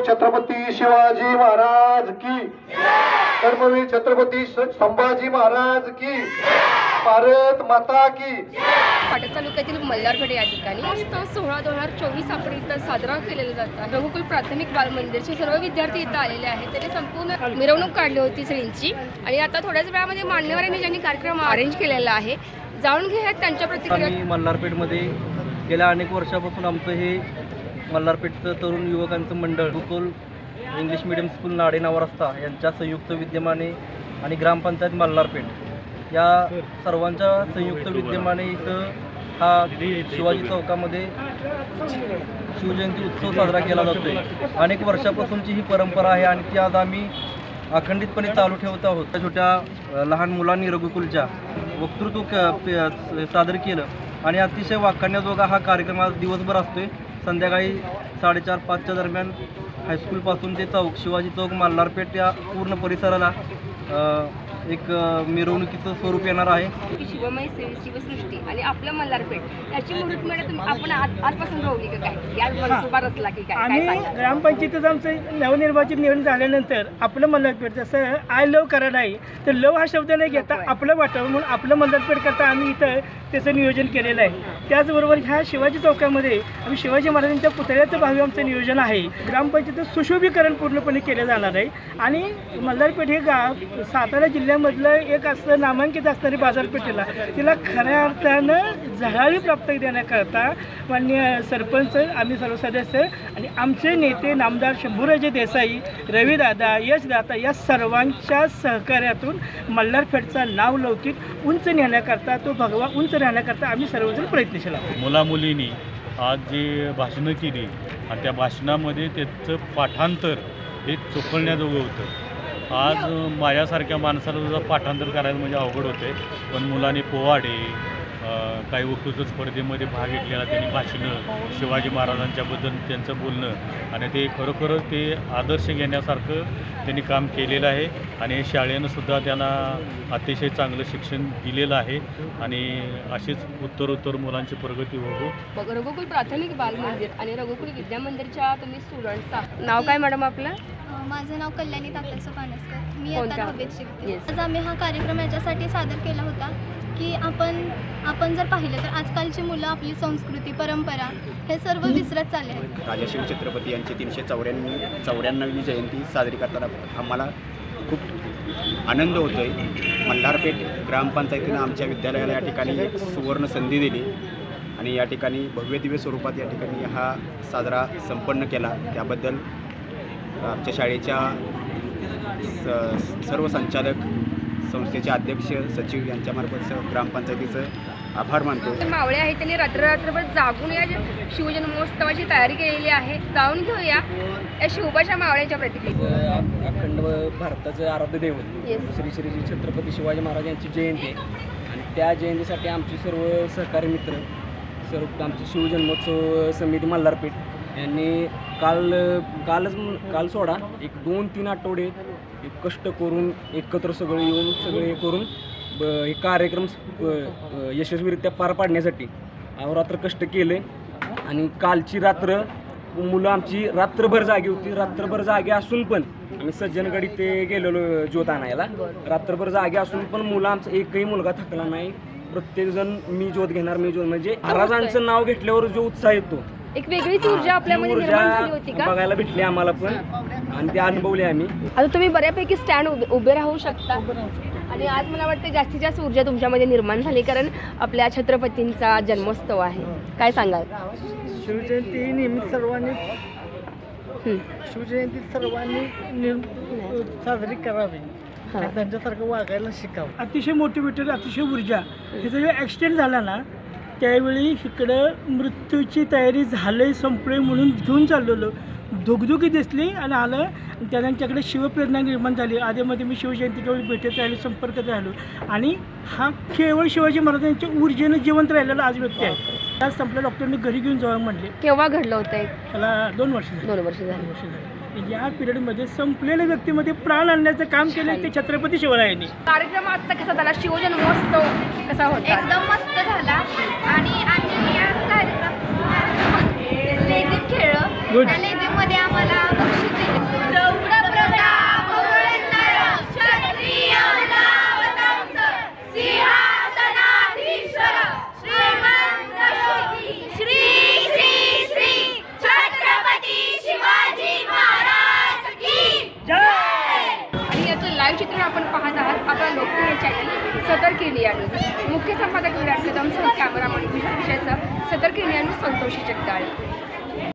छत्रपती शिवाजी महाराज की, धर्मवीर छत्रपती संभाजी महाराज की, भारत माता की। पाटण तालुक्यातील मल्हारपेठ या ठिकाणी उत्सव सोहळा 2024 आपण इथं साजरा केलेला जातो। रघुकुल प्राथमिक बाल मंदिरचे सर्व विद्यार्थी इथं आलेले आहेत। त्यांनी संपूर्ण मिरवणूक काढली होती श्रींची आणि आता थोड्याच वेळामध्ये मान्यवरांनी ज्यांनी कार्यक्रम अरेंज केलेला आहे, जाणून घेऊयात त्यांच्या प्रतिक्रिया। मल्हारपेठमध्ये गेल्या अनेक वर्षापासून आमचं हे मल्हारपेठचं तरुण युवकांचं मंडळ रघुकुल इंग्लिश मीडियम स्कूल नाडे नवरस्ता यांच्या संयुक्त विद्यमाने आणि ग्रामपंचायत मल्हारपेठ या सर्वांच्या संयुक्त विद्यमाने इथं हा शिवाजी चौकामध्ये शिवजयंती उत्सव साजरा केला जातो आहे। अनेक वर्षापासूनची ही परंपरा आहे आणि ती आज आम्ही अखंडितपणे चालू ठेवत आहोत। छोट्या लहान मुलांनी रघुकुलच्या वक्तृत्व सादर केलं आणि अतिशय वाखाणण्याजोगा हा कार्यक्रम आज दिवसभर असतोय। संध्याकाळी 4:30-5च्या दरम्यान हायस्कूलपासून ते चौक शिवाजी चौक मल्हारपेठ या पूर्ण परिसराला एक मिरवणुकीचं स्वरूप येणार आहे। शिवमय शिवसृष्टी आणि आपलं मल्हारपेठ याची मुहूर्तमेढ आपण आजपासून रोवली का काय? या मनसुबा रचला की काय? आणि ग्रामपंचायतीचं आमचं नवनिर्वाचित निवडून झाल्यानंतर आपलं मल्हारपेठ जसं आय लव करायला आहे, तर लव हा शब्द नाही घेता आपलं वाटावं म्हणून आपलं मल्हारपेठ करता आम्ही इथं त्याचं नियोजन केलेलं आहे। त्याचबरोबर ह्या शिवाजी चौकामध्ये आम्ही शिवाजी महाराजांच्या पुतळ्याचं भावी आमचं नियोजन आहे। ग्रामपंचायतीचं सुशोभीकरण पूर्णपणे केलं जाणार आहे आणि मल्हारपेठ हे गाव सातारा जिल्ह्यामधलं एक असं नामांकित असणारी बाजारपेठेला तिला खऱ्या अर्थानं झळाळी प्राप्त देण्याकरता माननीय सरपंच, आम्ही सर्व सदस्य आणि आमचे नेते नामदार शंभूराजे देसाई, रविदादा, यशदादा या सर्वांच्या सहकार्यातून मल्हारपेठचं नाव लौकिक उंच नेण्याकरता, तो भगवा उंच राहण्याकरता आम्ही सर्वजण प्रयत्नशील आहोत। मुलामुलींनी आज जे भाषणं केली आणि त्या भाषणामध्ये त्याचं पाठांतर हे चोखळण्याजोगं होतं। आज माझ्यासारख्या माणसाला सुद्धा पाठांतर करायला म्हणजे अवघड होते, पण मुलांनी पोवाडे, काही वक्तृत्व स्पर्धेमध्ये भाग घेतलेला, त्यांनी भाषणं, शिवाजी महाराजांच्याबद्दल त्यांचं बोलणं आणि ते खरोखर ते आदर्श घेण्यासारखं त्यांनी काम केलेलं आहे आणि शाळेनंसुद्धा त्यांना अतिशय चांगलं शिक्षण दिलेलं आहे आणि अशीच उत्तरोत्तर मुलांची प्रगती होऊ। रघुकुल प्राथमिक बाल मंदिर आणि रघुकुल विद्या मंदिरच्या तुम्ही स्टुडंटचा नाव काय मॅडम आपलं? माझं नाव कल्याणी तात्यासो पानसकर, मी आता 9वीत शिकते। आज आम्ही हा कार्यक्रम याच्यासाठी सादर केला होता की आपण जर पाहिलं तर आजकालची मुलं आपली संस्कृती, परंपरा हे सर्व विसरत चालले आहेत। राजश्री छत्रपती यांची 394वी जयंती साजरी करताना आम्हाला खूप आनंद होतो आहे। मल्हारपेठ ग्रामपंचायतीनं आमच्या विद्यालयाला या ठिकाणी एक सुवर्ण संधी दिली आणि या ठिकाणी भव्यदिव्य स्वरूपात या ठिकाणी हा साजरा संपन्न केला। त्याबद्दल आमच्या शाळेच्या सर्व संचालक, संस्थेचे अध्यक्ष, सचिव यांच्यामार्फत ग्रामपंचायतीचं आभार मानतो। मावळे आहेत त्यांनी रात्रभर जागून या शिवजन्मोत्सवाची तयारी केलेली आहे। जाऊन घेऊया या शिवबाच्या मावळ्यांच्या प्रतिक्रिया। अखंड भारताचं आराध्य दैवत श्री श्री छत्रपती शिवाजी महाराज यांची जयंती आहे आणि त्या जयंतीसाठी आमचे सर्व सहकारी मित्र, सर्व आमची शिवजन्मोत्सव समिती मल्हारपेठ यांनी काल सोडा एक 2-3 आठवडे कष्ट करून एकत्र सगळे करून हे कार्यक्रम यशस्वीरित्या पार पाडण्यासाठी अहोरात्र कष्ट केले आणि कालची रात्र मुलं आमची रात्रभर जागी होती। रात्रभर जागे असून पण आम्ही सज्जनगडी ते गेलेलो ज्योत आणायला, रात्रभर जागे असून पण मुलं आमचा एकही मुलगा थकला नाही। प्रत्येकजण मी ज्योत घेणार, मी ज्योत, म्हणजे महाराजांचं नाव घेतल्यावर जो उत्साह येतो, एक वेगळीच ऊर्जा आपल्यामध्ये निर्माण झाली होती का बघायला भेटली आम्हाला पण आणि ते अनुभवले आम्ही। आता तुम्ही बऱ्यापैकी स्टँड उभे राहू शकता आणि आज मला वाटतं जास्तीत जास्त ऊर्जा तुमच्यामध्ये निर्माण झाली, कारण आपल्या छत्रपतींचा जन्मोत्सव आहे। काय सांगाल? शिवजयंती निमित्त सर्वांनी साजरी करावी, त्यांच्यासारखं वागायला शिकावं। अतिशय मोटिवेटेड, अतिशय ऊर्जा ह्याचा जेव्हा ॲक्सिडेंट झाला ना त्यावेळी इकडं मृत्यूची तयारी झाली, संपले म्हणून घेऊन चाललेलो, धुकधुकी दिसली आणि आलं आणि त्यांच्याकडे शिवप्रेरणा निर्माण झाली। आधीमध्ये मी शिवजयंतीच्या वेळी भेटत राहिलो, संपर्कात राहिलो आणि हा केवळ शिवाजी महाराजांच्या ऊर्जेनं जिवंत राहिलेला आज व्यक्ती आहे। आज संपल्या डॉक्टरने घरी घेऊन जावं म्हटले। केव्हा घडलं होतं? त्याला 2 वर्ष झाली। या पिरियडमध्ये संपलेल्या व्यक्तीमध्ये प्राण आणण्याचं काम केलं ते छत्रपती शिवरायांनी। कार्यक्रम आजचा कसा झाला? शिवजन्मोत्सव कसा होता? एकदम मस्त झाला आणि आम्ही या कार्यक्रमात लेझीम खेळलो। त्या लेझीममध्ये मध्ये आम्हाला बक्षीस दिले. प्रताप ओळखणारा क्षत्रिय नावतंस, सिंहासनाधीश्वर श्रीमंत श्री श्री श्री छत्रपती शिवाजी महाराज की आणि याचं लाईव्ह चित्रण आपण पाहत आहात आपला लोकप्रिय चॅनल सतर्क इंडिया न्यूज. मुख्य संपादक विराट कदम सह कॅमेरामन विषयाचं सतर्क इंडिया न्यूज संतोषी जगदाळे.